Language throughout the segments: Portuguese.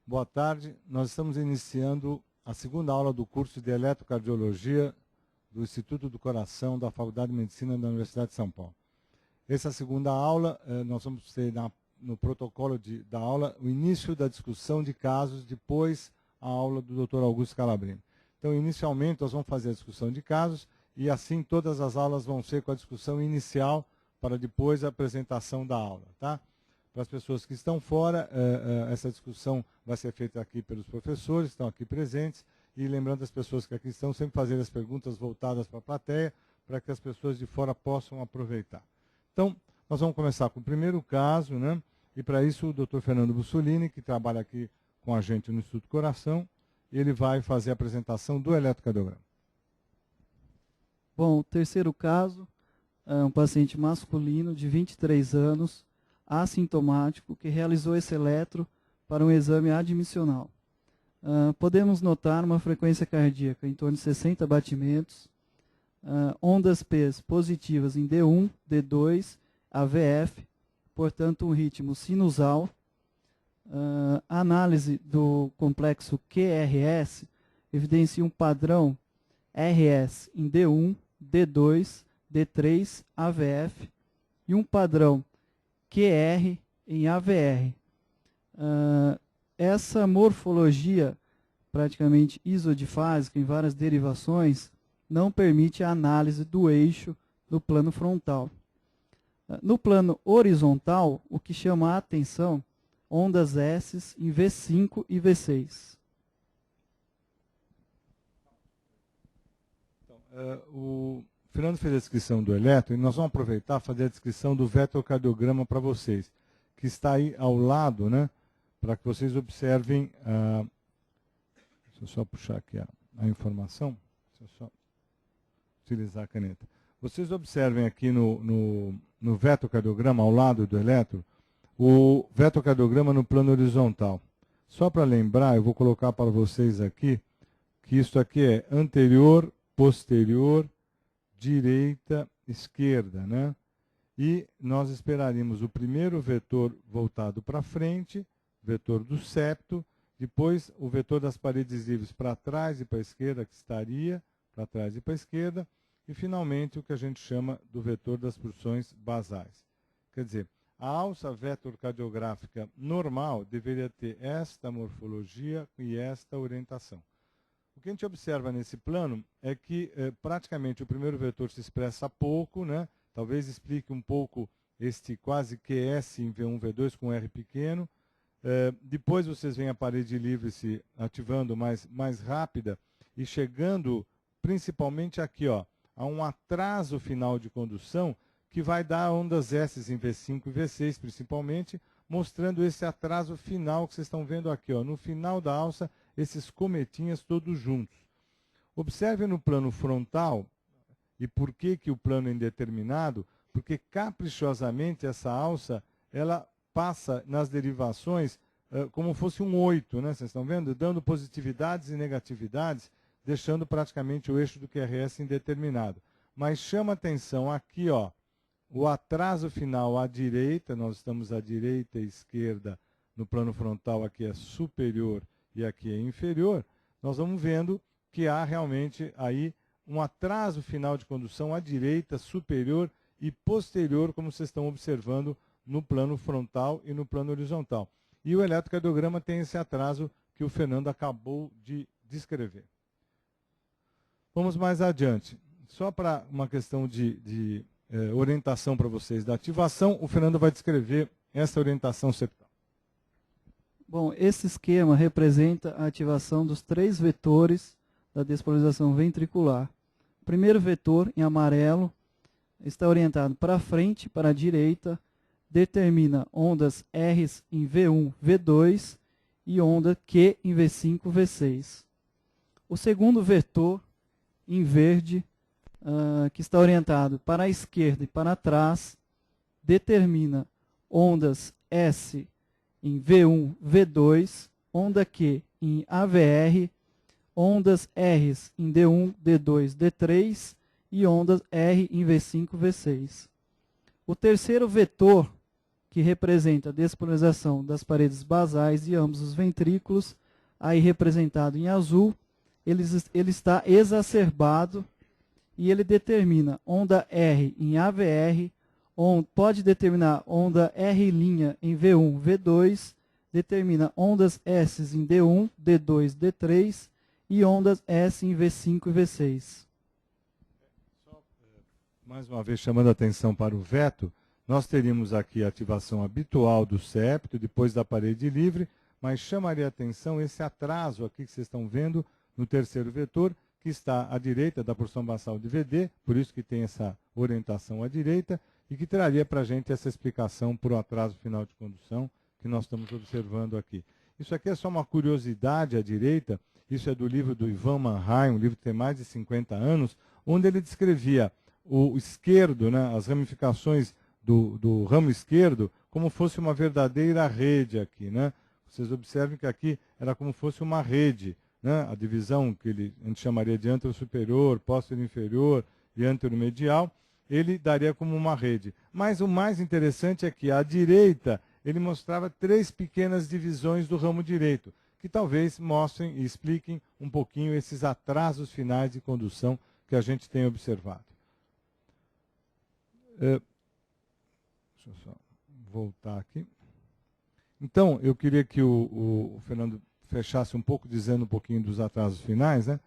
Boa tarde, nós estamos iniciando a segunda aula do curso de Eletrocardiologia do Instituto do Coração da Faculdade de Medicina da Universidade de São Paulo. Essa segunda aula, nós vamos ter no protocolo da aula o início da discussão de casos, depois a aula do Dr. Augusto Calabrini. Então, inicialmente, nós vamos fazer a discussão de casos e assim todas as aulas vão ser com a discussão inicial para depois a apresentação da aula, tá? Para as pessoas que estão fora, essa discussão vai ser feita aqui pelos professores, que estão aqui presentes, e lembrando as pessoas que aqui estão, sempre fazer as perguntas voltadas para a plateia, para que as pessoas de fora possam aproveitar. Então, nós vamos começar com o primeiro caso, né? E para isso o Dr. Fernando Bussolini, que trabalha aqui com a gente no Instituto do Coração, ele vai fazer a apresentação do eletrocardiograma. Bom, o terceiro caso é um paciente masculino de 23 anos, assintomático, que realizou esse eletro para um exame admissional. Podemos notar uma frequência cardíaca em torno de 60 batimentos, ondas P positivas em D1, D2, AVF, portanto um ritmo sinusal. Análise do complexo QRS evidencia um padrão RS em D1, D2, D3, AVF e um padrão QR em AVR. Essa morfologia praticamente isodifásica em várias derivações não permite a análise do eixo no plano frontal. No plano horizontal, o que chama a atenção, ondas S em V5 e V6. Então, o Fernando fez a descrição do eletro e nós vamos aproveitar e fazer a descrição do vetrocardiograma para vocês, que está aí ao lado, né, para que vocês observem. Deixa eu só puxar aqui a informação. Deixa eu só utilizar a caneta. Vocês observem aqui no vetrocardiograma, ao lado do eletro, o vetrocardiograma no plano horizontal. Só para lembrar, eu vou colocar para vocês aqui, que isso aqui é anterior, posterior, direita, esquerda, né? E nós esperaríamos o primeiro vetor voltado para frente, vetor do septo, depois o vetor das paredes livres para trás e para a esquerda, que estaria para trás e para a esquerda, e finalmente o que a gente chama do vetor das porções basais. Quer dizer, a alça vetrocardiográfica normal deveria ter esta morfologia e esta orientação. O que a gente observa nesse plano é que praticamente o primeiro vetor se expressa pouco, né? Talvez explique um pouco este quase QS em V1, V2 com R pequeno. Depois vocês veem a parede livre se ativando mais rápida e chegando principalmente aqui, ó, a um atraso final de condução que vai dar ondas S em V5 e V6 principalmente, mostrando esse atraso final que vocês estão vendo aqui, ó, no final da alça, esses cometinhas todos juntos. Observe no plano frontal, e por que o plano é indeterminado? Porque caprichosamente essa alça, ela passa nas derivações como fosse um 8, né? Vocês estão vendo? Dando positividades e negatividades, deixando praticamente o eixo do QRS indeterminado. Mas chama atenção aqui, ó, o atraso final à direita, nós estamos à direita e esquerda, no plano frontal aqui é superior e aqui é inferior, nós vamos vendo que há realmente aí um atraso final de condução à direita, superior e posterior, como vocês estão observando no plano frontal e no plano horizontal. E o eletrocardiograma tem esse atraso que o Fernando acabou de descrever. Vamos mais adiante. Só para uma questão de orientação para vocês da ativação, o Fernando vai descrever essa orientação septal. Bom, esse esquema representa a ativação dos 3 vetores da despolarização ventricular. O primeiro vetor, em amarelo, está orientado para frente, para a direita, determina ondas R em V1, V2 e onda Q em V5, V6. O segundo vetor, em verde, que está orientado para a esquerda e para trás, determina ondas S em V1, V2, onda Q em AVR, ondas R em D1, D2, D3 e ondas R em V5 e V6. O terceiro vetor, que representa a despolarização das paredes basais de ambos os ventrículos, aí representado em azul, ele está exacerbado e ele determina onda R em AVR, pode determinar onda R' em V1, V2, determina ondas S em D1, D2, D3 e ondas S em V5 e V6. Mais uma vez chamando a atenção para o veto, nós teríamos aqui a ativação habitual do septo, depois da parede livre, mas chamaria a atenção esse atraso aqui que vocês estão vendo no terceiro vetor, que está à direita da porção basal de VD, por isso que tem essa orientação à direita, e que traria para a gente essa explicação por um atraso final de condução que nós estamos observando aqui. Isso aqui é só uma curiosidade à direita, isso é do livro do Ivan Mannheim, um livro que tem mais de 50 anos, onde ele descrevia o esquerdo, né, as ramificações do ramo esquerdo, como fosse uma verdadeira rede aqui, né? Vocês observem que aqui era como fosse uma rede, né? A divisão que a gente chamaria de antero superior, póstero inferior e antero medial, ele daria como uma rede. Mas o mais interessante é que à direita ele mostrava 3 pequenas divisões do ramo direito, que talvez mostrem e expliquem um pouquinho esses atrasos finais de condução que a gente tem observado. Deixa eu só voltar aqui. Então, eu queria que o Fernando fechasse um pouco, dizendo um pouquinho dos atrasos finais, né?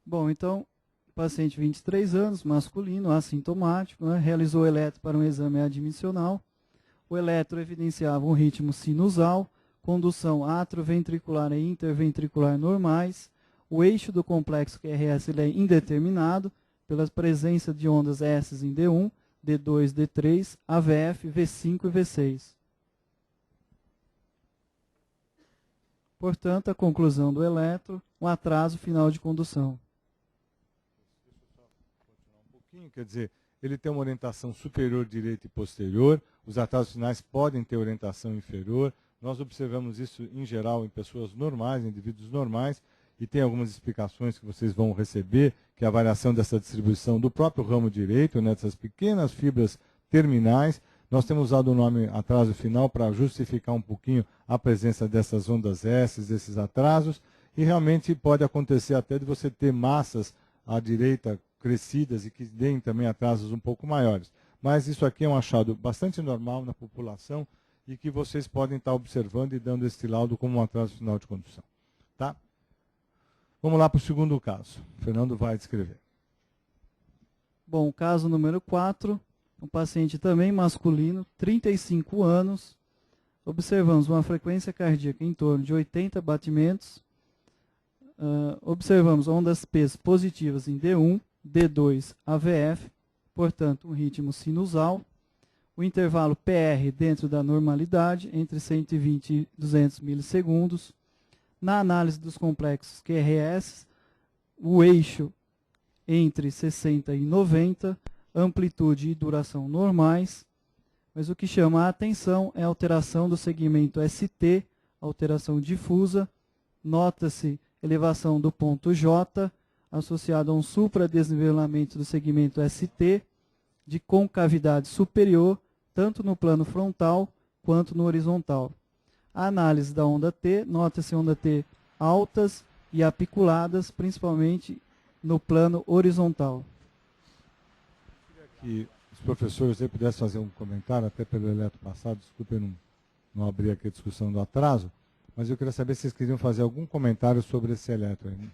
Bom, então, paciente 23 anos, masculino, assintomático, né, realizou o eletro para um exame admissional. O eletro evidenciava um ritmo sinusal, condução atrioventricular e interventricular normais. O eixo do complexo QRS ele é indeterminado, pela presença de ondas S em D1, D2, D3, AVF, V5 e V6. Portanto, a conclusão do eletro, um atraso final de condução. Deixa eu só continuar um pouquinho, quer dizer, ele tem uma orientação superior, direita e posterior, os atrasos finais podem ter orientação inferior, nós observamos isso em geral em pessoas normais, em indivíduos normais, e tem algumas explicações que vocês vão receber, que é a variação dessa distribuição do próprio ramo direito, né, dessas pequenas fibras terminais. Nós temos usado o nome atraso final para justificar um pouquinho a presença dessas ondas S, desses atrasos, e realmente pode acontecer até de você ter massas à direita crescidas e que deem também atrasos um pouco maiores. Mas isso aqui é um achado bastante normal na população e que vocês podem estar observando e dando este laudo como um atraso final de condução. Tá? Vamos lá para o segundo caso. O Fernando vai descrever. Bom, caso número 4, um paciente também masculino, 35 anos. Observamos uma frequência cardíaca em torno de 80 batimentos. Observamos ondas P positivas em D1, D2, AVF, portanto, um ritmo sinusal. O intervalo PR dentro da normalidade, entre 120 e 200 milissegundos. Na análise dos complexos QRS, o eixo entre 60 e 90, amplitude e duração normais, mas o que chama a atenção é a alteração do segmento ST, alteração difusa, nota-se elevação do ponto J, associado a um supradesnivelamento do segmento ST, de concavidade superior, tanto no plano frontal quanto no horizontal. A análise da onda T, nota-se onda T altas e apiculadas, principalmente no plano horizontal. Eu queria que os professores aí pudessem fazer um comentário, até pelo eletro passado, desculpe eu não abrir aqui a discussão do atraso, mas eu queria saber se vocês queriam fazer algum comentário sobre esse eletro aí.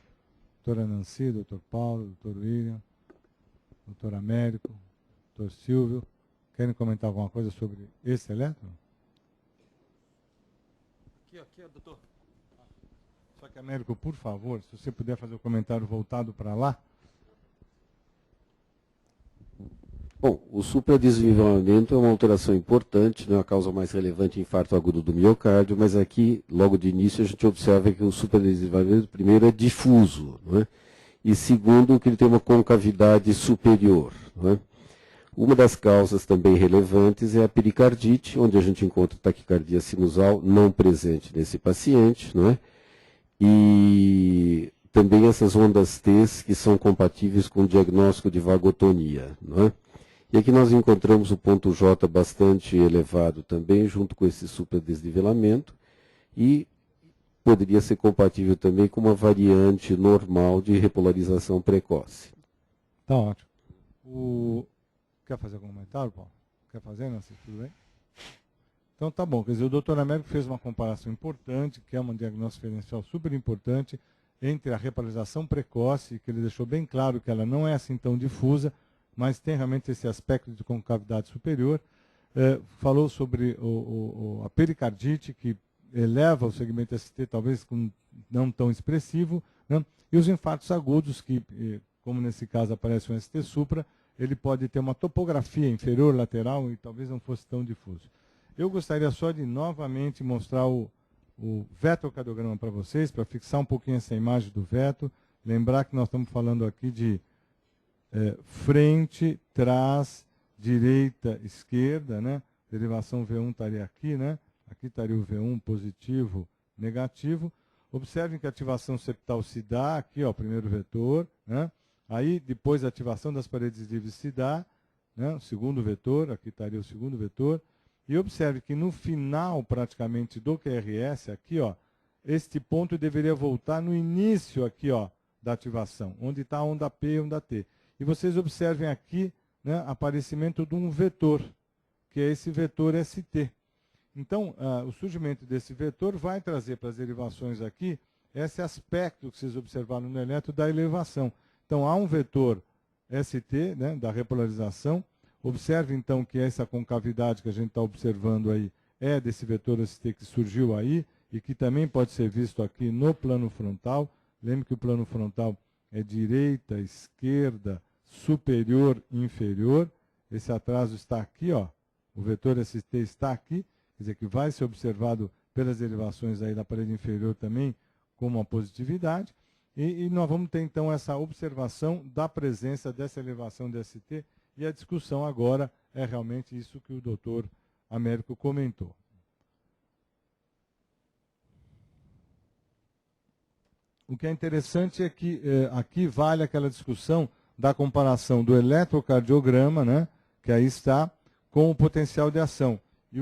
Doutora Nancy, doutor Paulo, doutor William, doutor Américo, doutor Silvio, querem comentar alguma coisa sobre esse eletro? Aqui, doutor. Só que, Américo, por favor, se você puder fazer o comentário voltado para lá. Bom, o supradesnivelamento é uma alteração importante, não é a causa mais relevante em infarto agudo do miocárdio, mas aqui, logo de início, a gente observa que o supradesnivelamento, primeiro, é difuso, não é? E segundo, que ele tem uma concavidade superior, não é? Uma das causas também relevantes é a pericardite, onde a gente encontra taquicardia sinusal não presente nesse paciente, não é? E também essas ondas T que são compatíveis com o diagnóstico de vagotonia, não é? E aqui nós encontramos o ponto J bastante elevado também, junto com esse supradesnivelamento, e poderia ser compatível também com uma variante normal de repolarização precoce. Tá ótimo. Quer fazer algum comentário, Paulo? Quer fazer, Nancy? Tudo bem? Então tá bom. Quer dizer, o doutor Américo fez uma comparação importante, que é um diagnóstico diferencial super importante, entre a repolarização precoce, que ele deixou bem claro que ela não é assim tão difusa, mas tem realmente esse aspecto de concavidade superior. Falou sobre a pericardite, que eleva o segmento ST, talvez não tão expressivo, né? E os infartos agudos, que, como nesse caso aparece um ST supra, ele pode ter uma topografia inferior, lateral, e talvez não fosse tão difuso. Eu gostaria só de novamente mostrar o vetocardiograma para vocês, para fixar um pouquinho essa imagem do veto. Lembrar que nós estamos falando aqui de frente, trás, direita, esquerda, né? Derivação V1 estaria aqui, né? Aqui estaria o V1 positivo, negativo. Observem que a ativação septal se dá aqui, ó, primeiro vetor, né? Aí depois a ativação das paredes livres se dá, né? O segundo vetor, aqui estaria o segundo vetor. E observe que no final, praticamente, do QRS, aqui, ó, este ponto deveria voltar no início aqui, ó, da ativação, onde está a onda P e a onda T. E vocês observem aqui, né, aparecimento de um vetor, que é esse vetor ST. Então, o surgimento desse vetor vai trazer para as derivações aqui esse aspecto que vocês observaram no eletro da elevação. Então, há um vetor ST, né, da repolarização. Observe, então, que essa concavidade que a gente está observando aí é desse vetor ST que surgiu aí e que também pode ser visto aqui no plano frontal. Lembre que o plano frontal é direita, esquerda, superior e inferior. Esse atraso está aqui, ó. O vetor ST está aqui, quer dizer que vai ser observado pelas derivações aí da parede inferior também como uma positividade. E nós vamos ter, então, essa observação da presença dessa elevação de ST. E a discussão agora é realmente isso que o doutor Américo comentou. O que é interessante é que aqui vale aquela discussão da comparação do eletrocardiograma, né, que aí está, com o potencial de ação. E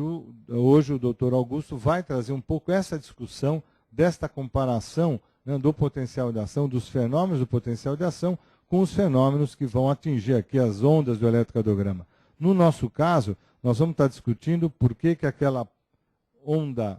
hoje o doutor Augusto vai trazer um pouco essa discussão desta comparação, né, do potencial de ação, dos fenômenos do potencial de ação, com os fenômenos que vão atingir aqui as ondas do eletrocardiograma. No nosso caso, nós vamos estar discutindo por que aquela onda,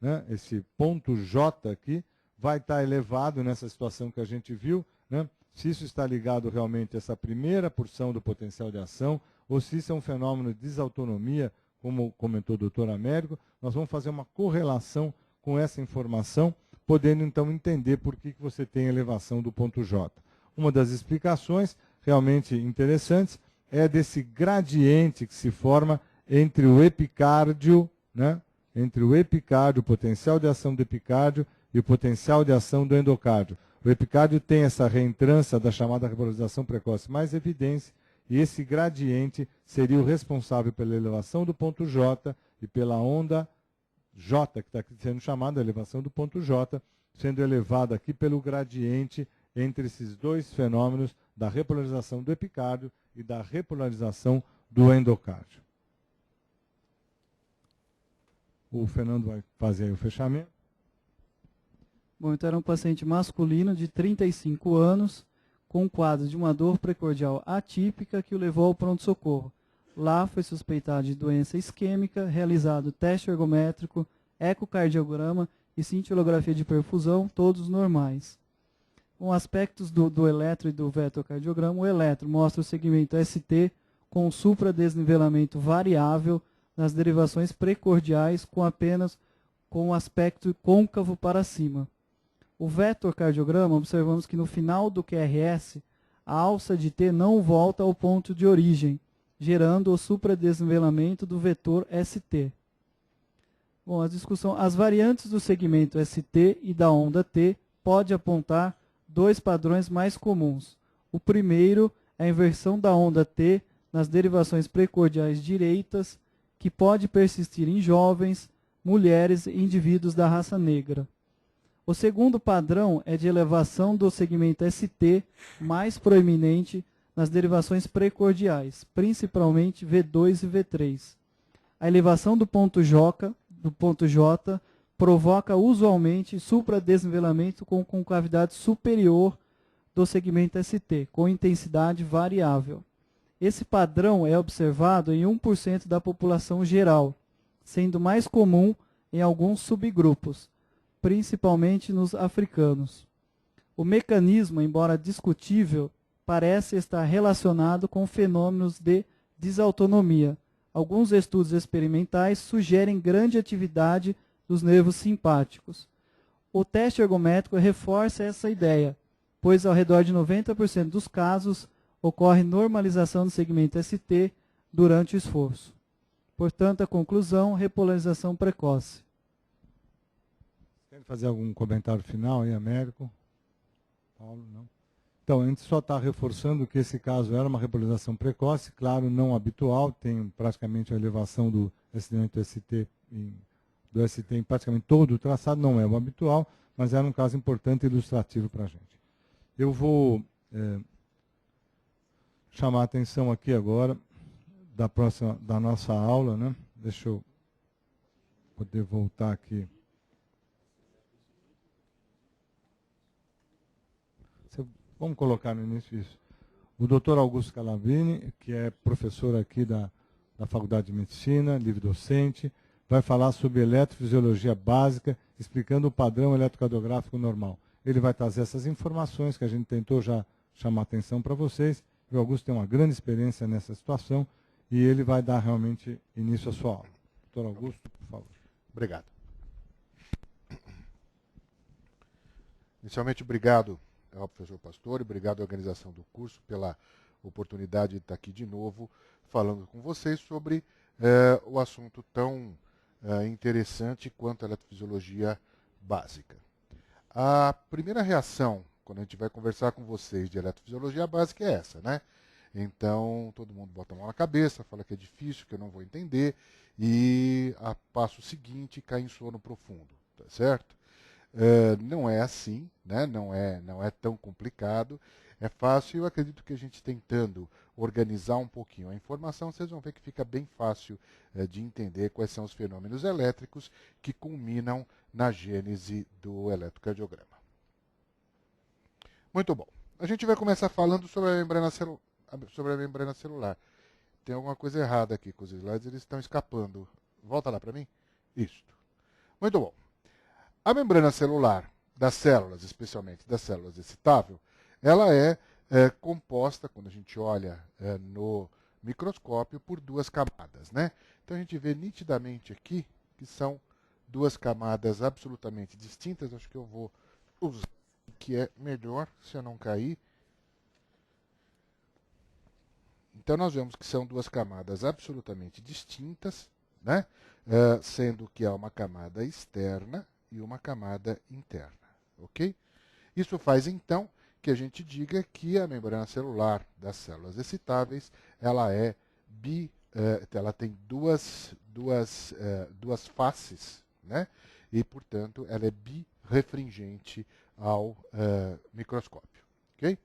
né, esse ponto J aqui, vai estar elevado nessa situação que a gente viu, né, se isso está ligado realmente a essa primeira porção do potencial de ação, ou se isso é um fenômeno de desautonomia, como comentou o doutor Américo. Nós vamos fazer uma correlação com essa informação, podendo então entender por que você tem elevação do ponto J. Uma das explicações realmente interessantes é desse gradiente que se forma entre o epicárdio, né, entre o epicárdio, o potencial de ação do epicárdio e o potencial de ação do endocárdio. O epicárdio tem essa reentrância da chamada repolarização precoce mais evidência, e esse gradiente seria o responsável pela elevação do ponto J e pela onda J, que está sendo chamada elevação do ponto J, sendo elevada aqui pelo gradiente entre esses dois fenômenos da repolarização do epicárdio e da repolarização do endocárdio. O Fernando vai fazer aí o fechamento. Bom, então era um paciente masculino de 35 anos, com um quadro de uma dor precordial atípica que o levou ao pronto-socorro. Lá foi suspeitado de doença isquêmica, realizado teste ergométrico, ecocardiograma e cintilografia de perfusão, todos normais. Com aspectos do eletro e do vetocardiograma, o eletro mostra o segmento ST com supradesnivelamento variável nas derivações precordiais com um aspecto côncavo para cima. O vetocardiograma, observamos que no final do QRS, a alça de T não volta ao ponto de origem, gerando o supradesnivelamento do vetor ST. Bom, as variantes do segmento ST e da onda T pode apontar dois padrões mais comuns. O primeiro é a inversão da onda T nas derivações precordiais direitas, que pode persistir em jovens, mulheres e indivíduos da raça negra. O segundo padrão é de elevação do segmento ST mais proeminente nas derivações precordiais, principalmente V2 e V3. A elevação do ponto J provoca usualmente supradesnivelamento com concavidade superior do segmento ST, com intensidade variável. Esse padrão é observado em 1% da população geral, sendo mais comum em alguns subgrupos, principalmente nos africanos. O mecanismo, embora discutível, parece estar relacionado com fenômenos de desautonomia. Alguns estudos experimentais sugerem grande atividade dos nervos simpáticos. O teste ergométrico reforça essa ideia, pois ao redor de 90% dos casos ocorre normalização do segmento ST durante o esforço. Portanto, a conclusão, repolarização precoce. Quer fazer algum comentário final aí, Américo? Paulo, não? Então, a gente só está reforçando que esse caso era uma repolarização precoce, claro, não habitual, tem praticamente a elevação do segmento ST do ST em praticamente todo o traçado, não é o habitual, mas era um caso importante e ilustrativo para a gente. Eu vou chamar a atenção aqui agora da nossa aula, né? Deixa eu poder voltar aqui. Vamos colocar no início isso. O Dr. Augusto Calavini, que é professor aqui da Faculdade de Medicina, livre-docente, vai falar sobre eletrofisiologia básica, explicando o padrão eletrocardiográfico normal. Ele vai trazer essas informações que a gente tentou já chamar a atenção para vocês. O Augusto tem uma grande experiência nessa situação e ele vai dar realmente início à sua aula. Dr. Augusto, por favor. Obrigado. Inicialmente, obrigado ao professor Pastore, obrigado à organização do curso pela oportunidade de estar aqui de novo falando com vocês sobre o assunto tão interessante quanto a eletrofisiologia básica. A primeira reação, quando a gente vai conversar com vocês de eletrofisiologia básica, é essa, né? Então, todo mundo bota a mão na cabeça, fala que é difícil, que eu não vou entender, e a passo seguinte cai em sono profundo, tá certo? Não é assim, né? não é tão complicado, é fácil. Eu acredito que a gente tentando organizar um pouquinho a informação, vocês vão ver que fica bem fácil de entender quais são os fenômenos elétricos que culminam na gênese do eletrocardiograma. Muito bom. A gente vai começar falando sobre a membrana celular. Tem alguma coisa errada aqui com os slides, eles estão escapando. Volta lá para mim. Isso. Muito bom. A membrana celular das células, especialmente das células excitáveis, ela é composta, quando a gente olha no microscópio, por duas camadas, né? Então a gente vê nitidamente aqui que são duas camadas absolutamente distintas. Acho que eu vou usar que é melhor se eu não cair. Então nós vemos que são duas camadas absolutamente distintas, né? Sendo que há uma camada externa e uma camada interna, ok? Isso faz então que a gente diga que a membrana celular das células excitáveis ela ela tem duas faces, né? E portanto ela é birefringente ao microscópio, ok?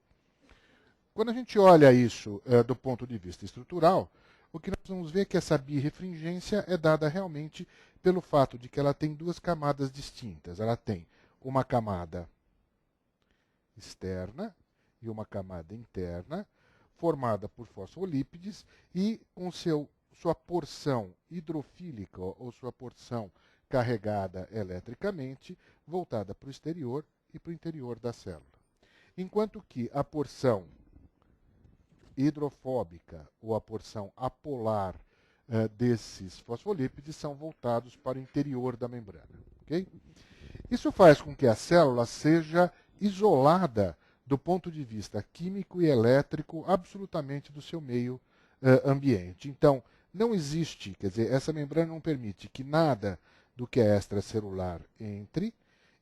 Quando a gente olha isso do ponto de vista estrutural, o que nós vamos ver é que essa birefringência é dada realmente pelo fato de que ela tem duas camadas distintas. Ela tem uma camada externa e uma camada interna, formada por fosfolípides e com sua porção hidrofílica ou sua porção carregada eletricamente voltada para o exterior e para o interior da célula. Enquanto que a porção hidrofóbica ou a porção apolar desses fosfolípides são voltados para o interior da membrana. Okay? Isso faz com que a célula seja isolada do ponto de vista químico e elétrico absolutamente do seu meio ambiente. Então, não existe, quer dizer, essa membrana não permite que nada do que é extracelular entre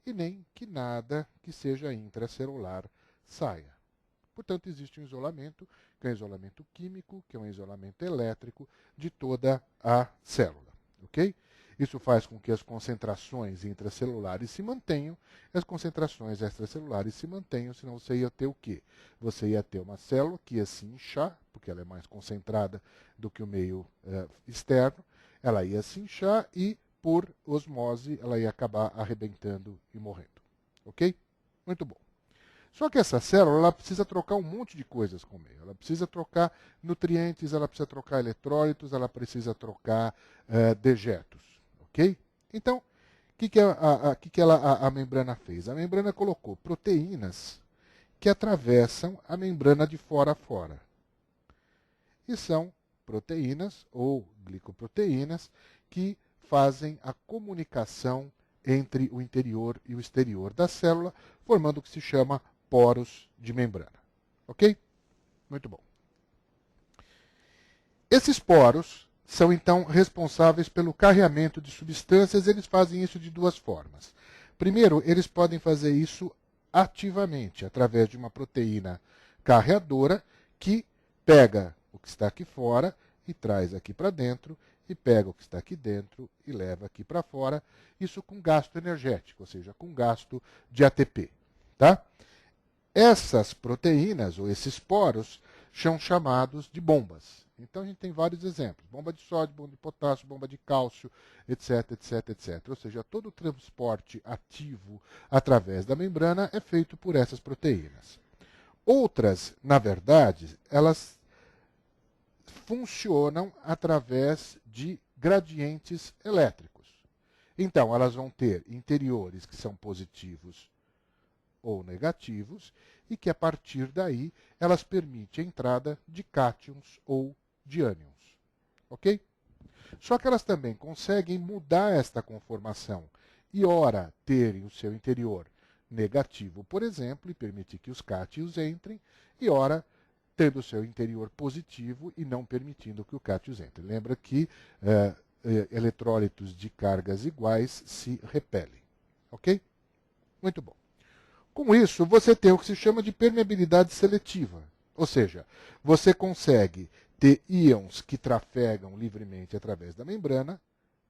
e nem que nada que seja intracelular saia. Portanto, existe um isolamento, que é um isolamento químico, que é um isolamento elétrico de toda a célula. Okay? Isso faz com que as concentrações intracelulares se mantenham, e as concentrações extracelulares se mantenham, senão você ia ter o quê? Você ia ter uma célula que ia se inchar, porque ela é mais concentrada do que o meio externo, ela ia se inchar e, por osmose, ela ia acabar arrebentando e morrendo. Ok? Muito bom. Só que essa célula ela precisa trocar um monte de coisas com o meio. Ela precisa trocar nutrientes, ela precisa trocar eletrólitos, ela precisa trocar dejetos. Ok? Então, o que a membrana fez? A membrana colocou proteínas que atravessam a membrana de fora a fora. E são proteínas ou glicoproteínas que fazem a comunicação entre o interior e o exterior da célula, formando o que se chama poros de membrana. Ok? Muito bom. Esses poros são, então, responsáveis pelo carreamento de substâncias. Eles fazem isso de duas formas. Primeiro, eles podem fazer isso ativamente, através de uma proteína carreadora que pega o que está aqui fora e traz aqui para dentro, e pega o que está aqui dentro e leva aqui para fora, isso com gasto energético, ou seja, com gasto de ATP. Tá? Essas proteínas, ou esses poros, são chamados de bombas. Então a gente tem vários exemplos, bomba de sódio, bomba de potássio, bomba de cálcio, etc, etc, etc. Ou seja, todo o transporte ativo através da membrana é feito por essas proteínas. Outras, na verdade, elas funcionam através de gradientes elétricos. Então, elas vão ter interiores que são positivos ou negativos e que, a partir daí, elas permitem a entrada de cátions ou de ânions. Ok? Só que elas também conseguem mudar esta conformação e, ora, terem o seu interior negativo, por exemplo, e permitir que os cátions entrem, e, ora, tendo o seu interior positivo e não permitindo que o cátions entre. Lembra que eletrólitos de cargas iguais se repelem. Ok? Muito bom. Com isso, você tem o que se chama de permeabilidade seletiva. Ou seja, você consegue ter íons que trafegam livremente através da membrana,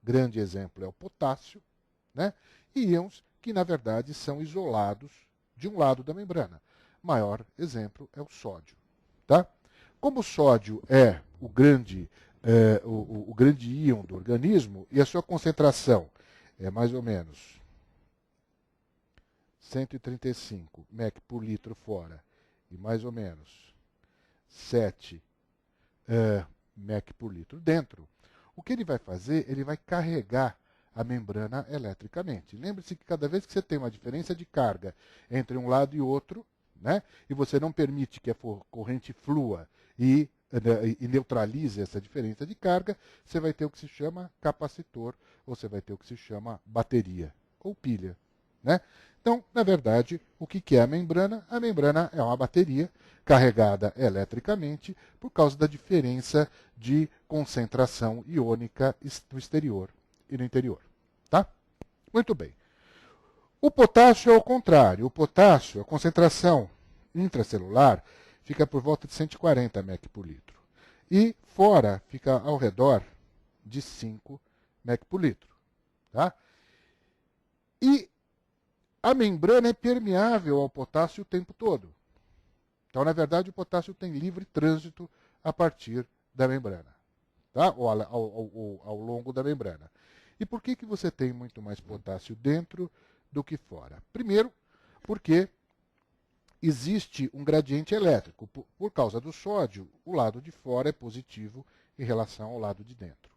grande exemplo é o potássio, né? E íons que, na verdade, são isolados de um lado da membrana. Maior exemplo é o sódio. Tá? Como o sódio é o grande íon do organismo e a sua concentração é mais ou menos 135 mEq por litro fora e mais ou menos 7 mEq por litro dentro, o que ele vai fazer? Ele vai carregar a membrana eletricamente. Lembre-se que cada vez que você tem uma diferença de carga entre um lado e outro, né, e você não permite que a corrente flua e neutralize essa diferença de carga, você vai ter o que se chama capacitor, ou você vai ter o que se chama bateria, ou pilha. Né? Então, na verdade, o que é a membrana? A membrana é uma bateria carregada eletricamente por causa da diferença de concentração iônica no exterior e no interior. Tá? Muito bem. O potássio é o contrário. O potássio, a concentração intracelular, fica por volta de 140 mEq por litro. E fora fica ao redor de 5 mEq por litro. Tá? E a membrana é permeável ao potássio o tempo todo. Então, na verdade, o potássio tem livre trânsito a partir da membrana, tá? Ou ao longo da membrana. E por que você tem muito mais potássio dentro do que fora? Primeiro, porque existe um gradiente elétrico. Por causa do sódio, o lado de fora é positivo em relação ao lado de dentro.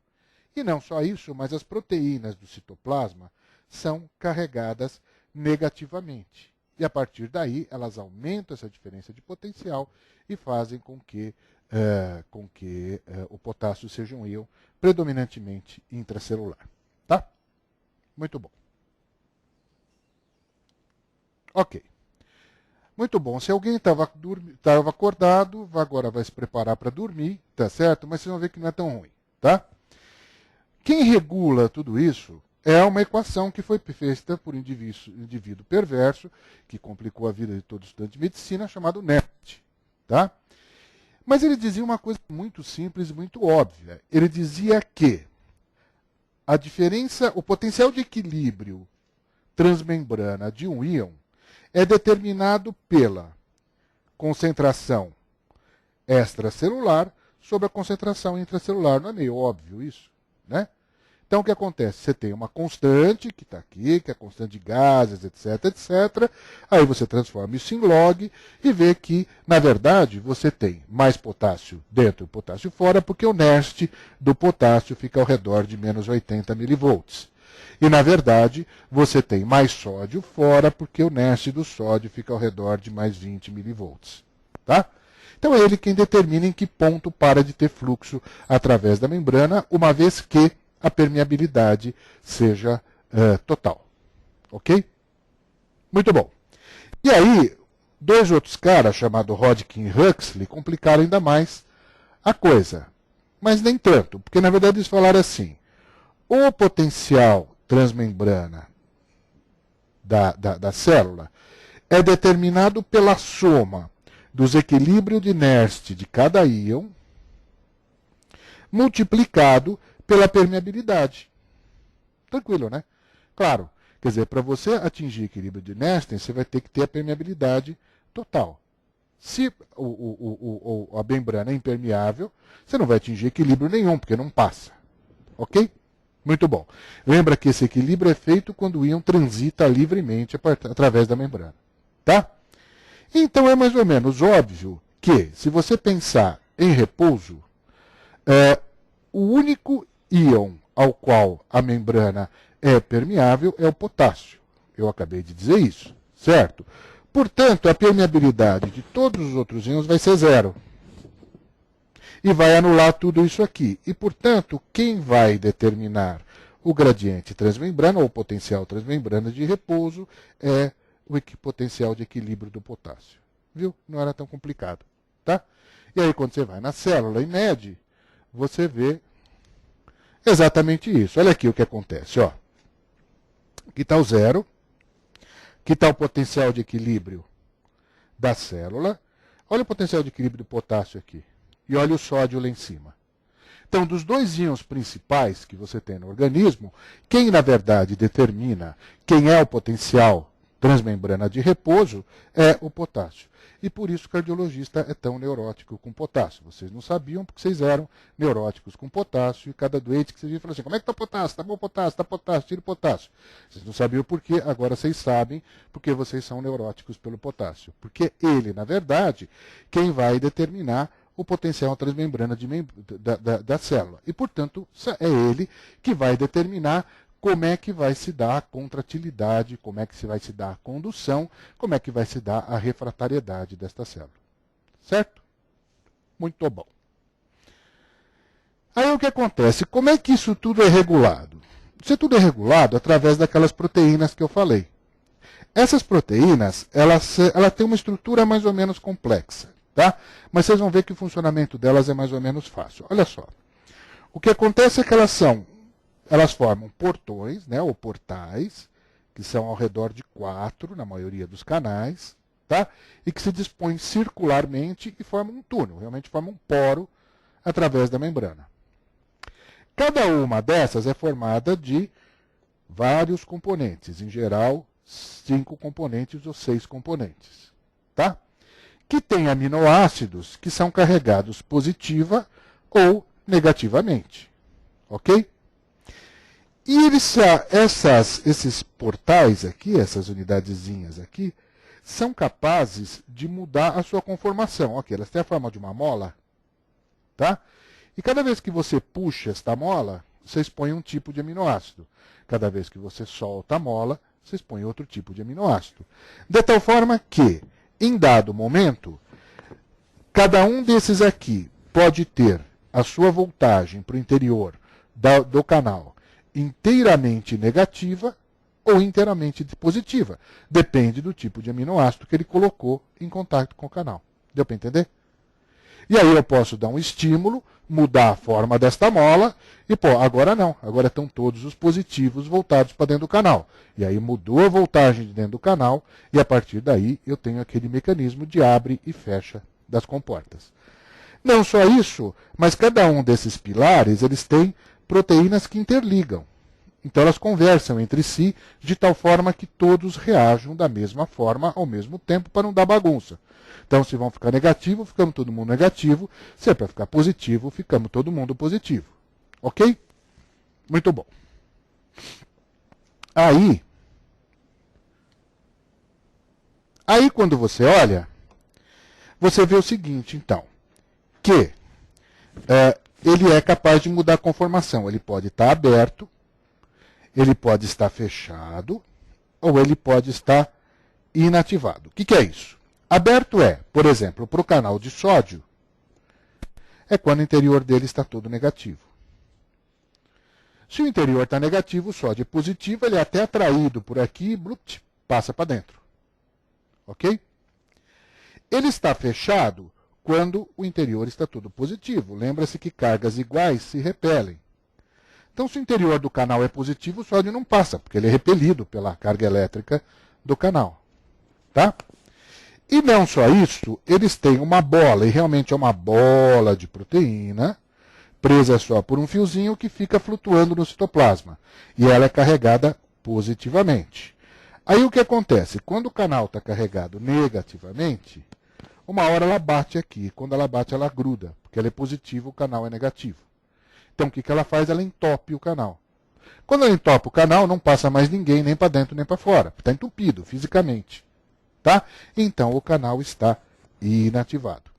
E não só isso, mas as proteínas do citoplasma são carregadas negativamente. E a partir daí, elas aumentam essa diferença de potencial e fazem com que o potássio seja um íon predominantemente intracelular. Tá? Muito bom. Ok. Muito bom. Se alguém estava acordado, agora vai se preparar para dormir, tá certo? Mas vocês vão ver que não é tão ruim, tá? Quem regula tudo isso é uma equação que foi feita por um indivíduo perverso, que complicou a vida de todo estudante de medicina, chamado Nernst. Tá? Mas ele dizia uma coisa muito simples e muito óbvia. Ele dizia que a diferença, o potencial de equilíbrio transmembrana de um íon é determinado pela concentração extracelular sobre a concentração intracelular. Não é meio óbvio isso, né? Então, o que acontece? Você tem uma constante, que está aqui, que é a constante de gases, etc, etc. Aí você transforma isso em log e vê que, na verdade, você tem mais potássio dentro e potássio fora, porque o nernst do potássio fica ao redor de menos 80 milivolts. E, na verdade, você tem mais sódio fora, porque o nernst do sódio fica ao redor de mais 20 milivolts. Tá? Então, é ele quem determina em que ponto para de ter fluxo através da membrana, uma vez que a permeabilidade seja total. Ok? Muito bom. E aí, dois outros caras, chamados Hodgkin e Huxley, complicaram ainda mais a coisa. Mas nem tanto, porque na verdade eles falaram assim, o potencial transmembrana da célula é determinado pela soma dos equilíbrios de Nernst de cada íon multiplicado pela permeabilidade. Tranquilo, né? Claro, quer dizer, para você atingir equilíbrio de Nernst, você vai ter que ter a permeabilidade total. Se a membrana é impermeável, você não vai atingir equilíbrio nenhum, porque não passa. Ok? Muito bom. Lembra que esse equilíbrio é feito quando o íon transita livremente através da membrana. Tá? Então é mais ou menos óbvio que, se você pensar em repouso, o único íon ao qual a membrana é permeável é o potássio. Eu acabei de dizer isso, certo? Portanto, a permeabilidade de todos os outros íons vai ser zero. E vai anular tudo isso aqui. E, portanto, quem vai determinar o gradiente transmembrana, ou o potencial transmembrana de repouso, é o potencial de equilíbrio do potássio. Viu? Não era tão complicado. Tá? E aí, quando você vai na célula e mede, você vê exatamente isso. Olha aqui o que acontece. Ó. Aqui está o zero. Aqui está o potencial de equilíbrio da célula. Olha o potencial de equilíbrio do potássio aqui. E olha o sódio lá em cima. Então, dos dois íons principais que você tem no organismo, quem, na verdade, determina quem é o potencial transmembrana de repouso é o potássio. E por isso o cardiologista é tão neurótico com potássio. Vocês não sabiam porque vocês eram neuróticos com potássio e cada doente que vocês viam falou assim, como é que está o potássio? Está bom o potássio? Está potássio? Tira o potássio. Vocês não sabiam por quê, agora vocês sabem porque vocês são neuróticos pelo potássio. Porque ele, na verdade, quem vai determinar o potencial transmembrana da célula. E, portanto, é ele que vai determinar como é que vai se dar a contratilidade, como é que vai se dar a condução, como é que vai se dar a refratariedade desta célula. Certo? Muito bom. Aí o que acontece? Como é que isso tudo é regulado? Isso tudo é regulado através daquelas proteínas que eu falei. Essas proteínas, elas têm uma estrutura mais ou menos complexa. Tá? Mas vocês vão ver que o funcionamento delas é mais ou menos fácil. Olha só. O que acontece é que elas formam portões, né, ou portais, que são ao redor de 4, na maioria dos canais, tá? E que se dispõem circularmente e formam um túnel, realmente formam um poro através da membrana. Cada uma dessas é formada de vários componentes, em geral, 5 componentes ou 6 componentes. Tá? Que tem aminoácidos que são carregados positiva ou negativamente. Ok? E esses portais aqui, essas unidadezinhas aqui, são capazes de mudar a sua conformação. Ok, elas têm a forma de uma mola. Tá? E cada vez que você puxa esta mola, você expõe um tipo de aminoácido. Cada vez que você solta a mola, você expõe outro tipo de aminoácido. De tal forma que, em dado momento, cada um desses aqui pode ter a sua voltagem para o interior do canal inteiramente negativa ou inteiramente positiva. Depende do tipo de aminoácido que ele colocou em contato com o canal. Deu para entender? E aí eu posso dar um estímulo, mudar a forma desta mola, e agora não. Agora estão todos os positivos voltados para dentro do canal. E aí mudou a voltagem de dentro do canal, e a partir daí eu tenho aquele mecanismo de abre e fecha das comportas. Não só isso, mas cada um desses pilares, eles têm proteínas que interligam. Então elas conversam entre si de tal forma que todos reajam da mesma forma ao mesmo tempo para não dar bagunça. Então se vão ficar negativo, ficamos todo mundo negativo. Se é para ficar positivo, ficamos todo mundo positivo. Ok? Muito bom. Aí quando você olha, você vê o seguinte, então, que ele é capaz de mudar a conformação. Ele pode estar aberto, ele pode estar fechado, ou ele pode estar inativado. O que é isso? Aberto é, por exemplo, para o canal de sódio, é quando o interior dele está todo negativo. Se o interior está negativo, o sódio é positivo, ele é até atraído por aqui e passa para dentro. Ok? Ele está fechado quando o interior está todo positivo. Lembra-se que cargas iguais se repelem. Então, se o interior do canal é positivo, o sódio não passa, porque ele é repelido pela carga elétrica do canal. Tá? E não só isso, eles têm uma bola, e realmente é uma bola de proteína, presa só por um fiozinho que fica flutuando no citoplasma. E ela é carregada positivamente. Aí o que acontece? Quando o canal está carregado negativamente, uma hora ela bate aqui. Quando ela bate, ela gruda, porque ela é positiva, o canal é negativo. Então o que ela faz? Ela entope o canal. Quando ela entope o canal, não passa mais ninguém, nem para dentro nem para fora. Está entupido fisicamente. Tá? Então o canal está inativado.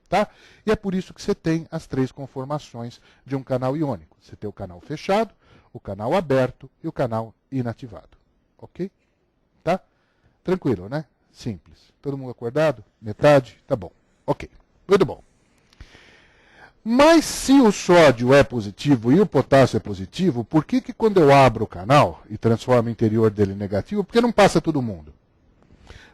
Tá? E é por isso que você tem as três conformações de um canal iônico. Você tem o canal fechado, o canal aberto e o canal inativado. Ok? Tá? Tranquilo, né? Simples. Todo mundo acordado? Metade? Tá bom. Ok. Muito bom. Mas se o sódio é positivo e o potássio é positivo, por que quando eu abro o canal e transformo o interior dele em negativo, por que não passa todo mundo?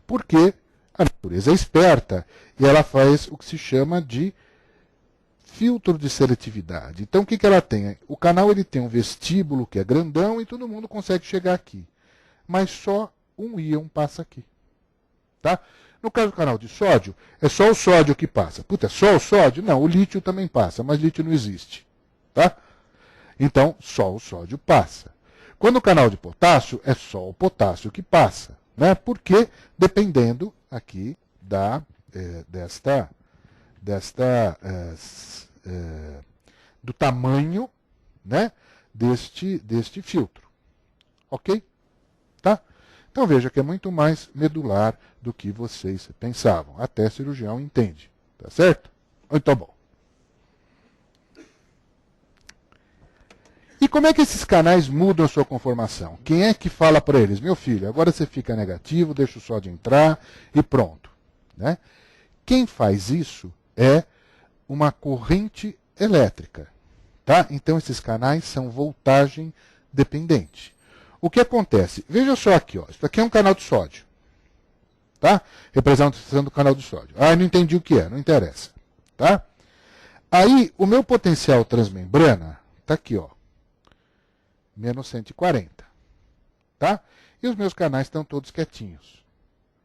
Porque a natureza é esperta e ela faz o que se chama de filtro de seletividade. Então o que ela tem? O canal ele tem um vestíbulo que é grandão e todo mundo consegue chegar aqui. Mas só um íon passa aqui. Tá? No caso do canal de sódio, é só o sódio que passa. Puta, é só o sódio? Não, o lítio também passa, mas lítio não existe. Tá? Então, só o sódio passa. Quando o canal de potássio, é só o potássio que passa. Né? Porque, dependendo aqui do tamanho, né, deste filtro. Ok? Tá? Então veja que é muito mais medular do que vocês pensavam. Até cirurgião entende. Tá certo? Então bom. E como é que esses canais mudam a sua conformação? Quem é que fala para eles? Meu filho, agora você fica negativo, deixa o sódio entrar e pronto. Né? Quem faz isso é uma corrente elétrica. Tá? Então esses canais são voltagem dependente. O que acontece? Veja só aqui, ó. Isso aqui é um canal de sódio. Tá? Representação do canal de sódio. Ah, não entendi o que é, não interessa. Tá? Aí, o meu potencial transmembrana está aqui, ó. Menos 140. Tá? E os meus canais estão todos quietinhos.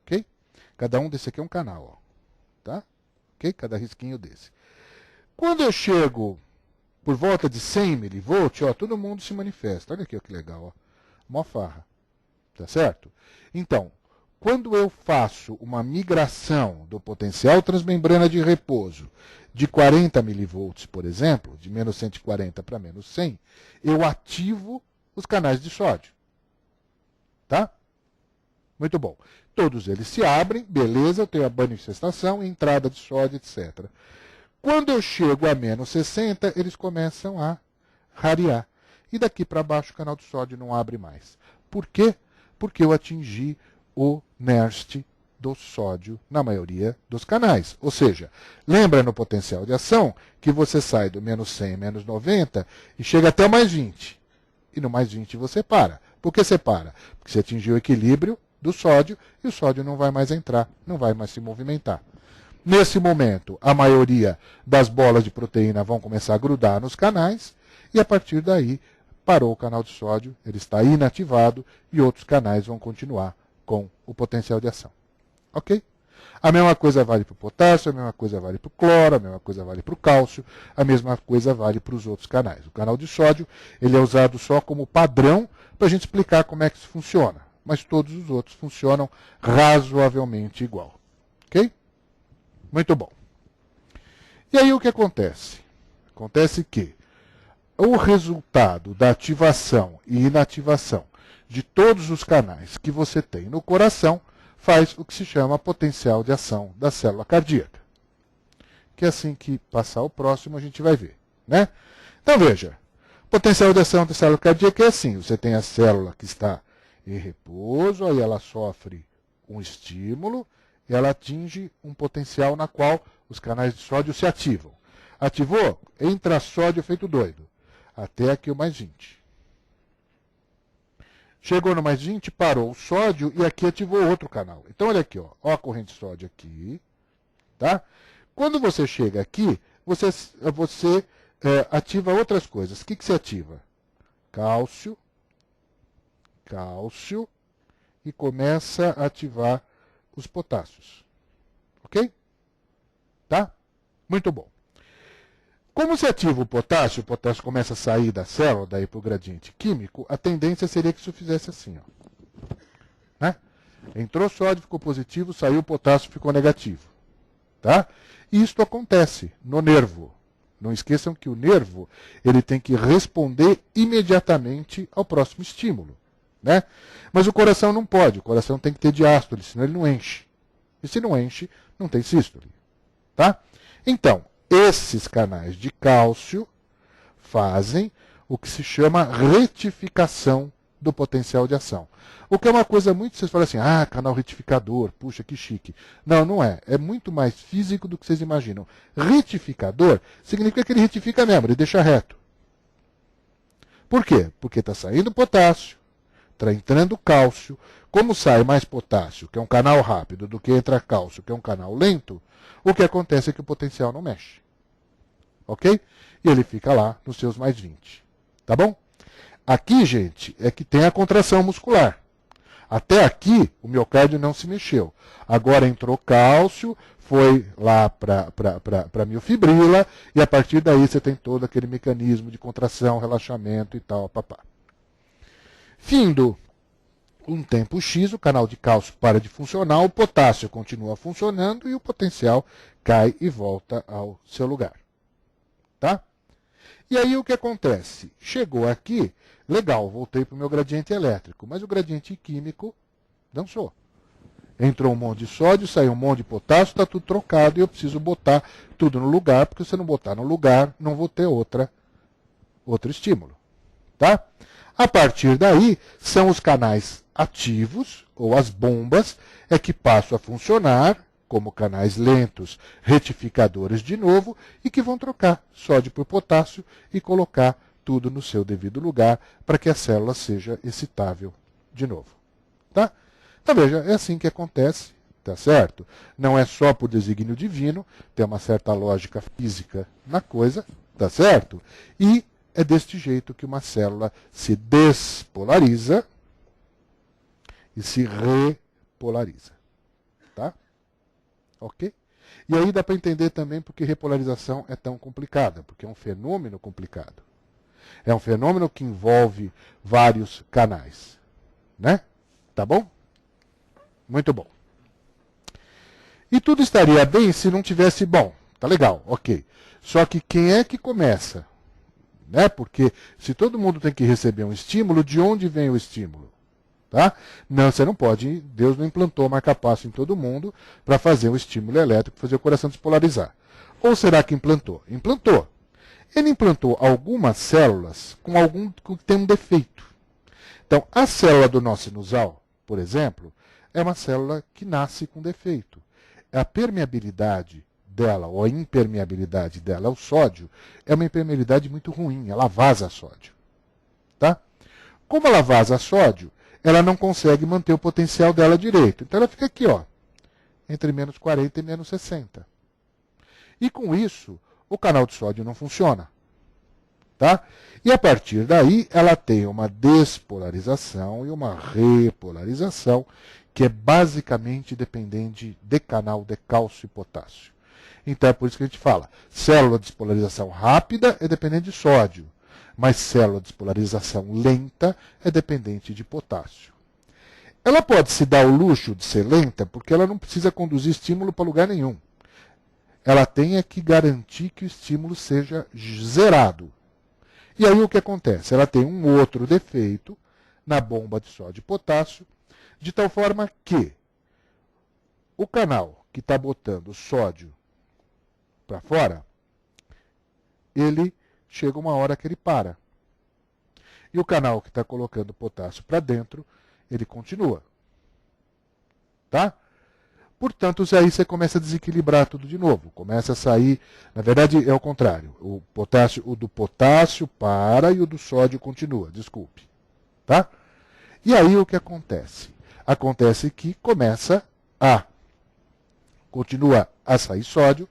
Ok? Cada um desse aqui é um canal, ó. Tá? Ok? Cada risquinho desse. Quando eu chego por volta de 100 milivolts, ó, todo mundo se manifesta. Olha aqui, ó, que legal, ó. Mó farra. Tá certo? Então, quando eu faço uma migração do potencial transmembrana de repouso de 40 milivolts, por exemplo, de menos 140 para menos 100, eu ativo os canais de sódio. Tá? Muito bom. Todos eles se abrem, beleza, eu tenho a manifestação, entrada de sódio, etc. Quando eu chego a menos 60, eles começam a rarear. E daqui para baixo o canal de sódio não abre mais. Por quê? Porque eu atingi o NERST do sódio na maioria dos canais. Ou seja, lembra no potencial de ação que você sai do menos 100, menos 90 e chega até o mais 20. E no mais 20 você para. Por que você para? Porque você atingiu o equilíbrio do sódio e o sódio não vai mais entrar, não vai mais se movimentar. Nesse momento, a maioria das bolas de proteína vão começar a grudar nos canais e a partir daí parou o canal de sódio, ele está inativado e outros canais vão continuar com o potencial de ação. Ok? A mesma coisa vale para o potássio, a mesma coisa vale para o cloro, a mesma coisa vale para o cálcio, a mesma coisa vale para os outros canais. O canal de sódio ele é usado só como padrão para a gente explicar como é que isso funciona. Mas todos os outros funcionam razoavelmente igual. Ok? Muito bom. E aí o que acontece? Acontece que o resultado da ativação e inativação de todos os canais que você tem no coração faz o que se chama potencial de ação da célula cardíaca. Que assim que passar o próximo a gente vai ver. Né? Então veja, potencial de ação da célula cardíaca é assim, você tem a célula que está em repouso, aí ela sofre um estímulo, e ela atinge um potencial na qual os canais de sódio se ativam. Ativou? Entra sódio feito doido. Até aqui o mais 20. Chegou no mais 20, parou o sódio e aqui ativou outro canal. Então olha aqui, ó a corrente de sódio aqui. Tá? Quando você chega aqui, você ativa outras coisas. O que você ativa? Cálcio e começa a ativar os potássios. Ok? Tá? Muito bom. Como se ativa o potássio começa a sair da célula, daí para o gradiente químico, a tendência seria que isso fizesse assim. Ó. Né? Entrou sódio, ficou positivo, saiu o potássio, ficou negativo. Tá? E isto acontece no nervo. Não esqueçam que o nervo ele tem que responder imediatamente ao próximo estímulo. Né? Mas o coração não pode, o coração tem que ter diástole, senão ele não enche. E se não enche, não tem sístole. Tá? Então, esses canais de cálcio fazem o que se chama retificação do potencial de ação. O que é uma coisa muito... Vocês falam assim, canal retificador, puxa, que chique. Não, não é. É muito mais físico do que vocês imaginam. Retificador significa que ele retifica mesmo, ele deixa reto. Por quê? Porque está saindo potássio, está entrando cálcio. Como sai mais potássio, que é um canal rápido, do que entra cálcio, que é um canal lento, o que acontece é que o potencial não mexe. Ok? E ele fica lá nos seus mais 20. Tá bom? Aqui, gente, é que tem a contração muscular. Até aqui, o miocárdio não se mexeu. Agora entrou cálcio, foi lá para a miofibrila, e a partir daí você tem todo aquele mecanismo de contração, relaxamento e tal, papá. Findo um tempo X, o canal de cálcio para de funcionar, o potássio continua funcionando e o potencial cai e volta ao seu lugar. Tá? E aí o que acontece? Chegou aqui, legal, voltei para o meu gradiente elétrico, mas o gradiente químico dançou. Entrou um monte de sódio, saiu um monte de potássio, está tudo trocado e eu preciso botar tudo no lugar, porque se eu não botar no lugar, não vou ter outro estímulo. Tá? A partir daí, são os canais ativos, ou as bombas, é que passam a funcionar como canais lentos, retificadores de novo, e que vão trocar sódio por potássio e colocar tudo no seu devido lugar para que a célula seja excitável de novo. Tá? Então veja, é assim que acontece, tá certo? Não é só por desígnio divino, tem uma certa lógica física na coisa, tá certo? E é deste jeito que uma célula se despolariza e se repolariza. Tá? Ok? E aí dá para entender também porque repolarização é tão complicada, porque é um fenômeno complicado. É um fenômeno que envolve vários canais. Né? Tá bom? Muito bom. E tudo estaria bem se não tivesse bom. Tá legal, ok. Só que quem é que começa? Né? Porque se todo mundo tem que receber um estímulo, de onde vem o estímulo? Tá? Não, você não pode, Deus não implantou marca-passo em todo mundo para fazer um estímulo elétrico, fazer o coração despolarizar. Ou será que implantou? Implantou. Ele implantou algumas células que tem um defeito. Então, a célula do nó sinusal, por exemplo, é uma célula que nasce com defeito. A permeabilidade dela, ou a impermeabilidade dela ao sódio, é uma impermeabilidade muito ruim, ela vaza sódio. Tá? Como ela vaza sódio, ela não consegue manter o potencial dela direito. Então ela fica aqui, ó, entre menos 40 e menos 60. E com isso, o canal de sódio não funciona. Tá? E a partir daí, ela tem uma despolarização e uma repolarização, que é basicamente dependente de canal de cálcio e potássio. Então é por isso que a gente fala, célula de despolarização rápida é dependente de sódio, mas célula de despolarização lenta é dependente de potássio. Ela pode se dar o luxo de ser lenta porque ela não precisa conduzir estímulo para lugar nenhum. Ela tem que garantir que o estímulo seja zerado. E aí o que acontece? Ela tem um outro defeito na bomba de sódio e potássio, de tal forma que o canal que está botando sódio para fora, ele chega uma hora que ele para. E o canal que está colocando potássio para dentro, ele continua. Tá? Portanto, aí você começa a desequilibrar tudo de novo. Começa a sair, na verdade é o contrário. O do potássio para e o do sódio continua, desculpe. Tá? E aí o que acontece? Acontece que continua a sair sódio,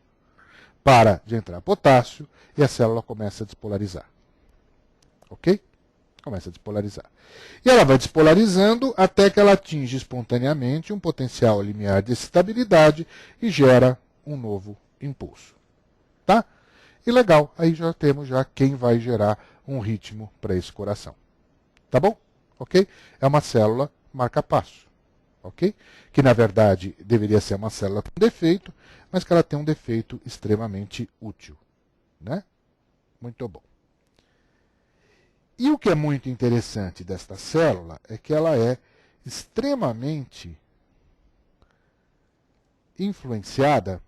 para de entrar potássio e a célula começa a despolarizar. Ok? Começa a despolarizar. E ela vai despolarizando até que ela atinge espontaneamente um potencial limiar de estabilidade e gera um novo impulso. Tá? E legal, aí já temos quem vai gerar um ritmo para esse coração. Tá bom? Ok? É uma célula marca-passo. Ok? Que na verdade deveria ser uma célula com defeito, mas que ela tem um defeito extremamente útil. Né? Muito bom. E o que é muito interessante desta célula é que ela é extremamente influenciada